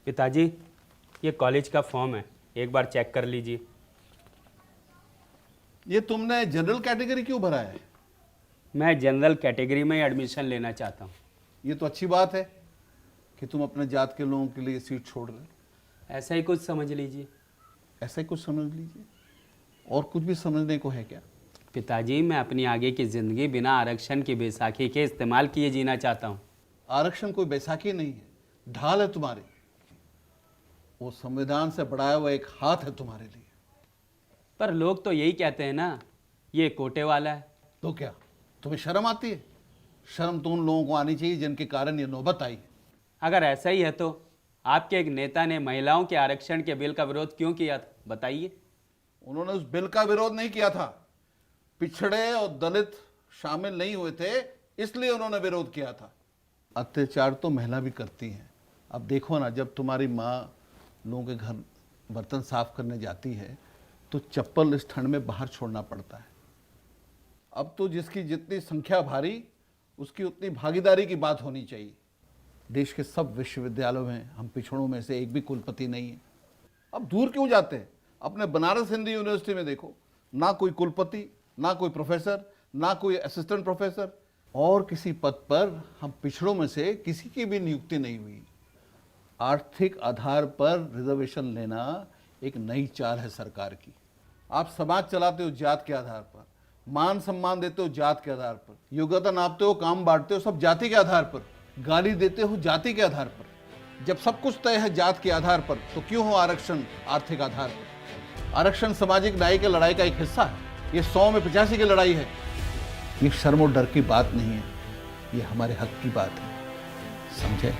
पिताजी, ये कॉलेज का फॉर्म है, एक बार चेक कर लीजिए। ये तुमने जनरल कैटेगरी क्यों भरा है? मैं जनरल कैटेगरी में एडमिशन लेना चाहता हूँ। ये तो अच्छी बात है कि तुम अपने जात के लोगों के लिए सीट छोड़ रहे हो। ऐसा ही कुछ समझ लीजिए। ऐसा ही कुछ समझ लीजिए। और कुछ भी समझने को है क्या? पिताजी, मैं अपनी आगे की ज़िंदगी बिना आरक्षण की बैसाखी के इस्तेमाल किए जीना चाहता हूँ। आरक्षण कोई बैसाखी नहीं है, ढाल है तुम्हारी। वो संविधान से बढ़ाया हुआ एक हाथ है तुम्हारे लिए। पर लोग तो यही कहते हैं ना, ये कोटे वाला है। तो क्या तुम्हें शर्म आती है? शर्म तो उन लोगों को आनी चाहिए जिनके कारण ये नौबत आई है। अगर ऐसा ही है तो आपके एक नेता ने महिलाओं के आरक्षण के बिल का विरोध क्यों किया था, बताइए। उन्होंने उस बिल का विरोध नहीं किया था, पिछड़े और दलित शामिल नहीं हुए थे इसलिए उन्होंने विरोध किया था। अत्याचार तो महिला भी करती हैं। अब देखो ना, जब तुम्हारी माँ लोगों के घर बर्तन साफ करने जाती है तो चप्पल इस ठंड में बाहर छोड़ना पड़ता है। अब तो जिसकी जितनी संख्या भारी उसकी उतनी भागीदारी की बात होनी चाहिए। देश के सब विश्वविद्यालयों में हम पिछड़ों में से एक भी कुलपति नहीं है। अब दूर क्यों जाते हैं? अपने बनारस हिंदू यूनिवर्सिटी में देखो, ना कोई कुलपति, ना कोई प्रोफेसर, ना कोई असिस्टेंट प्रोफेसर, और किसी पद पर हम पिछड़ों में से किसी की भी नियुक्ति नहीं हुई। आर्थिक आधार पर रिजर्वेशन लेना एक नई चाल है सरकार की। आप समाज चलाते हो जात के आधार पर, मान सम्मान देते हो जात के आधार पर, योग्यता नापते हो, काम बांटते हो सब जाति के आधार पर, गाली देते हो जाति के आधार पर। जब सब कुछ तय है जात के आधार पर तो क्यों हो आरक्षण आर्थिक आधार पर? आरक्षण सामाजिक न्याय की लड़ाई का एक हिस्सा है। ये 100 में 85 की लड़ाई है। ये शर्म और डर की बात नहीं है, ये हमारे हक की बात है, समझे?